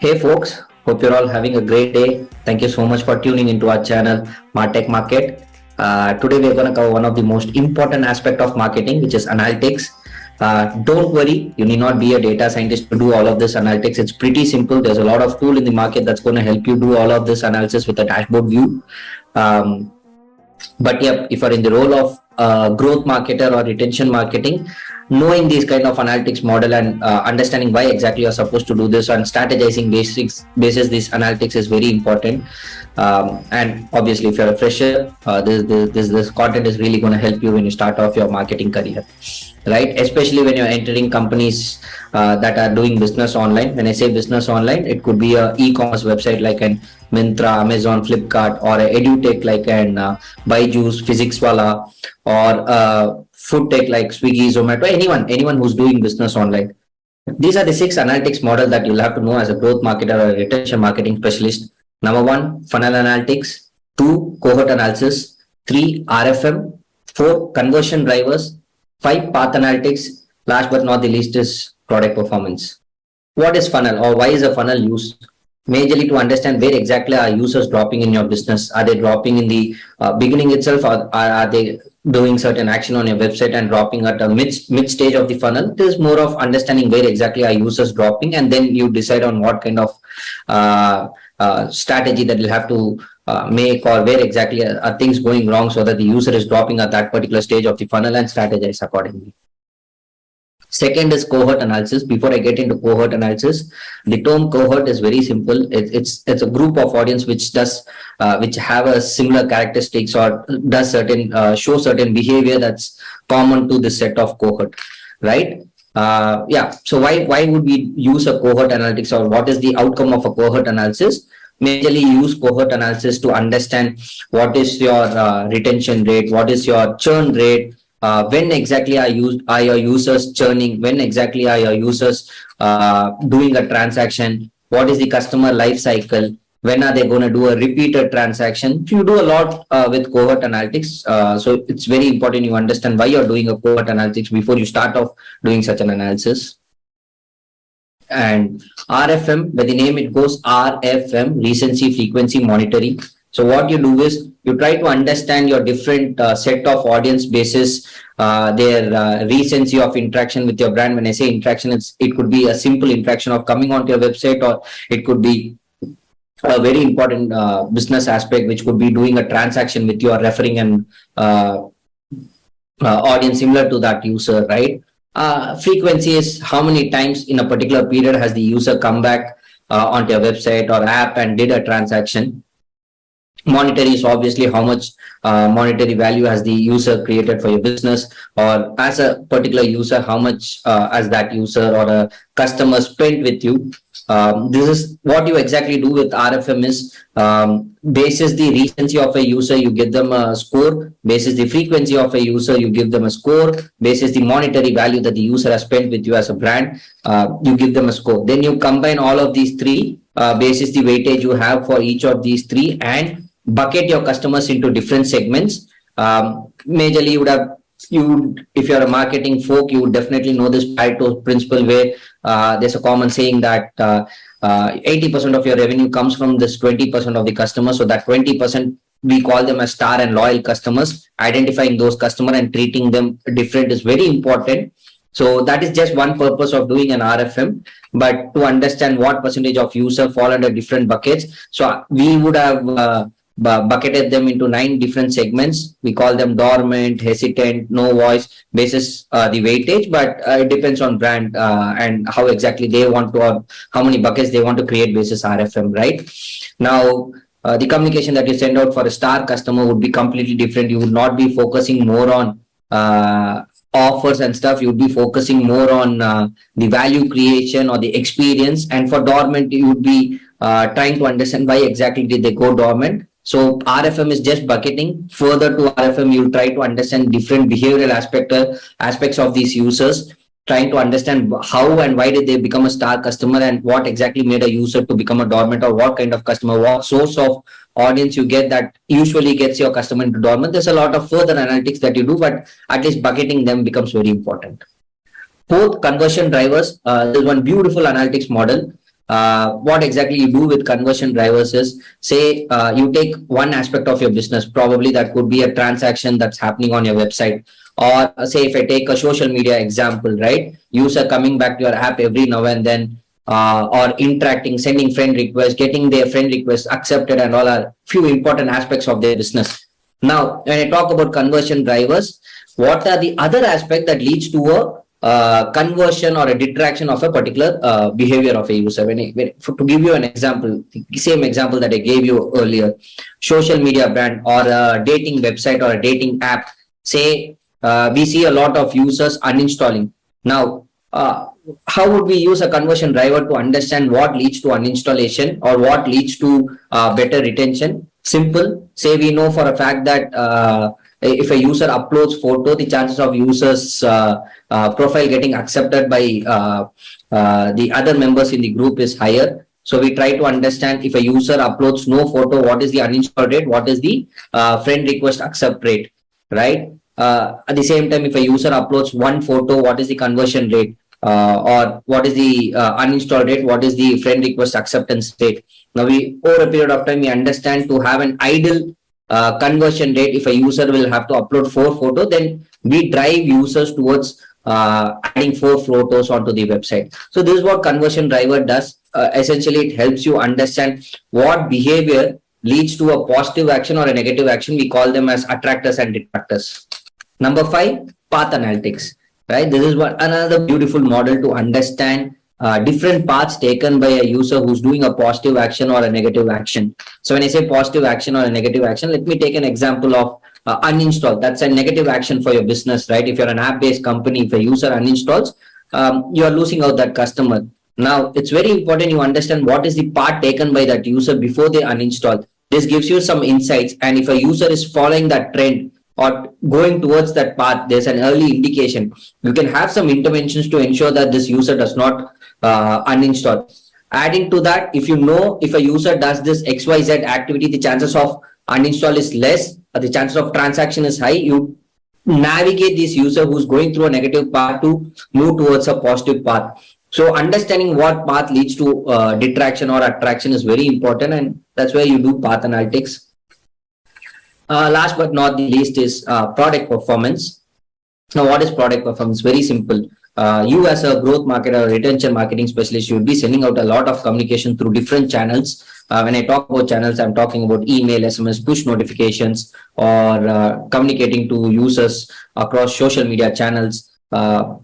Hey folks, hope you're all having a great day. Thank you so much for tuning into our channel, Martech Market. Today we're going to cover one of the most important aspect of marketing, which is analytics. Don't worry, you need not be a data scientist to do all of this analytics. It's pretty simple. There's a lot of tool in the market that's going to help you do all of this analysis with a dashboard view. Um, but yeah, if you're in the role of growth marketer or retention marketing, knowing these kind of analytics model and understanding why exactly you're supposed to do this and strategizing basis this analytics is very important. And obviously if you're a fresher, this content is really going to help you when you start off your marketing career, right? Especially when you're entering companies that are doing business online. When I say business online, it could be a e-commerce website like an Myntra, Amazon, Flipkart, or a edutech like an Byju's, Physicswala, or food tech like Swiggy, Zomato, anyone who's doing business online. These are the 6 analytics models that you'll have to know as a growth marketer or a retention marketing specialist. Number 1, funnel analytics. 2, cohort analysis. 3, RFM. 4, conversion drivers. 5, path analytics. Last but not the least is product performance. What is funnel, or why is a funnel used? Majorly to understand where exactly are users dropping in your business. Are they dropping in the beginning itself, or are they doing certain action on your website and dropping at a mid stage of the funnel? This is more of understanding where exactly are users dropping, and then you decide on what kind of strategy that you'll have to make, or where exactly are things going wrong so that the user is dropping at that particular stage of the funnel, and strategize accordingly. Second is cohort analysis. Before I get into cohort analysis, the term cohort is very simple. It's a group of audience which have a similar characteristics or does certain show certain behavior that's common to this set of cohort, right? Yeah. So why would we use a cohort analytics, or what is the outcome of a cohort analysis? Majorly use cohort analysis to understand what is your retention rate, what is your churn rate. When exactly are your users churning? When exactly are your users doing a transaction? What is the customer life cycle? When are they going to do a repeated transaction? You do a lot with cohort analytics. So it's very important you understand why you're doing a cohort analytics before you start off doing such an analysis. And RFM, by the name it goes, RFM, recency, frequency, monetary. So what you do is you try to understand your different set of audience basis, their recency of interaction with your brand. When I say interaction, it could be a simple interaction of coming onto your website, or it could be a very important business aspect, which could be doing a transaction with your referring and audience similar to that user, right? Frequency is how many times in a particular period has the user come back onto your website or app and did a transaction. Monetary is obviously how much monetary value has the user created for your business, or as a particular user, how much has that user or a customer spent with you. This is what you exactly do with RFM is basis the recency of a user, you give them a score. Basis the frequency of a user, you give them a score. Basis the monetary value that the user has spent with you as a brand, you give them a score. Then you combine all of these three, basis the weightage you have for each of these three, and bucket your customers into different segments. Majorly if you're a marketing folk, you would definitely know this Pareto Principle, where there's a common saying that 80% of your revenue comes from this 20% of the customers. So that 20%, we call them as star and loyal customers. Identifying those customers and treating them different is very important. So that is just one purpose of doing an RFM, but to understand what percentage of user fall under different buckets. So we would have bucketed them into 9 different segments. We call them dormant, hesitant, no voice, basis the weightage, but it depends on brand and how exactly they want to, or how many buckets they want to create basis RFM, right? Now, the communication that you send out for a star customer would be completely different. You would not be focusing more on offers and stuff. You would be focusing more on the value creation or the experience. And for dormant, you would be trying to understand why exactly did they go dormant. So RFM is just bucketing. Further to RFM, you'll try to understand different behavioral aspects of these users, trying to understand how and why did they become a star customer, and what exactly made a user to become a dormant, or what kind of customer, what source of audience you get that usually gets your customer into dormant. There's a lot of further analytics that you do, but at least bucketing them becomes very important. Fourth, conversion drivers. There's one beautiful analytics model. What exactly you do with conversion drivers is, say you take one aspect of your business, probably that could be a transaction that's happening on your website, or say if I take a social media example, right? User coming back to your app every now and then, or interacting, sending friend requests, getting their friend requests accepted, and all are few important aspects of their business. Now, when I talk about conversion drivers, what are the other aspect that leads to a conversion or a detraction of a particular behavior of a user? To give you an example, the same example that I gave you earlier, social media brand or a dating website or a dating app, say we see a lot of users uninstalling. Now, how would we use a conversion driver to understand what leads to uninstallation or what leads to better retention? Simple. Say we know for a fact that if a user uploads photo, the chances of users profile getting accepted by the other members in the group is higher. So we try to understand, if a user uploads no photo, what is the uninstall rate, what is the friend request accept rate, right? At the same time, if a user uploads one photo, what is the conversion rate, or what is the uninstall rate, what is the friend request acceptance rate? Now, we over a period of time, we understand to have an ideal conversion rate. If a user will have to upload 4 photos, then we drive users towards adding 4 photos onto the website. So this is what conversion driver does. Essentially, it helps you understand what behavior leads to a positive action or a negative action. We call them as attractors and detractors. Number 5, path analytics. Right, this is what another beautiful model to understand different paths taken by a user who's doing a positive action or a negative action. So when I say positive action or a negative action, let me take an example of uninstall. That's a negative action for your business, right? If you're an app-based company, if a user uninstalls, you are losing out that customer. Now, it's very important you understand what is the path taken by that user before they uninstall. This gives you some insights, and if a user is following that trend or going towards that path, there's an early indication. You can have some interventions to ensure that this user does not uninstall. Adding to that, if you know if a user does this XYZ activity, the chances of uninstall is less, or the chances of transaction is high. You navigate this user who's going through a negative path to move towards a positive path. So understanding what path leads to detraction or attraction is very important, and that's where you do path analytics. Last but not the least is product performance. Now, what is product performance? Very simple. You as a growth marketer or retention marketing specialist, you would be sending out a lot of communication through different channels. When I talk about channels, I'm talking about email, SMS, push notifications, or communicating to users across social media channels.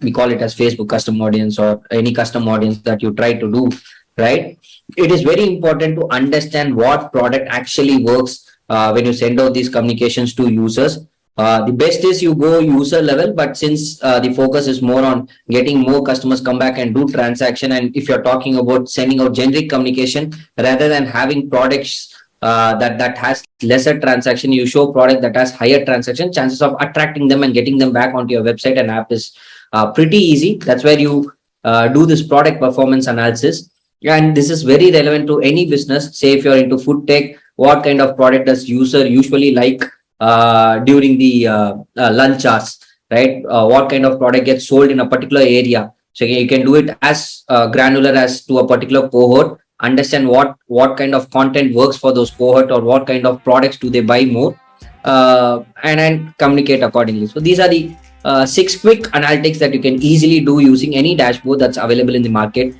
We call it as Facebook custom audience or any custom audience that you try to do, right? It is very important to understand what product actually works when you send out these communications to users. The best is you go user level, but since the focus is more on getting more customers come back and do transaction, and if you're talking about sending out generic communication rather than having products that has lesser transaction, you show product that has higher transaction, chances of attracting them and getting them back onto your website and app is pretty easy. That's where you do this product performance analysis, and this is very relevant to any business. Say if you're into food tech, what kind of product does user usually like during the lunch hours, right? What kind of product gets sold in a particular area? So you can do it as granular as to a particular cohort. Understand what kind of content works for those cohort, or what kind of products do they buy more, and then communicate accordingly. So these are the 6 quick analytics that you can easily do using any dashboard that's available in the market.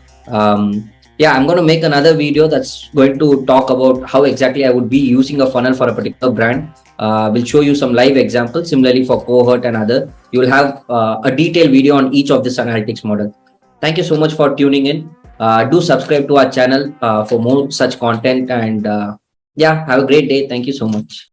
Yeah, I'm going to make another video that's going to talk about how exactly I would be using a funnel for a particular brand. We'll show you some live examples. Similarly for cohort and other, you will have a detailed video on each of this analytics model. Thank you so much for tuning in. Do subscribe to our channel for more such content, and yeah, have a great day. Thank you so much.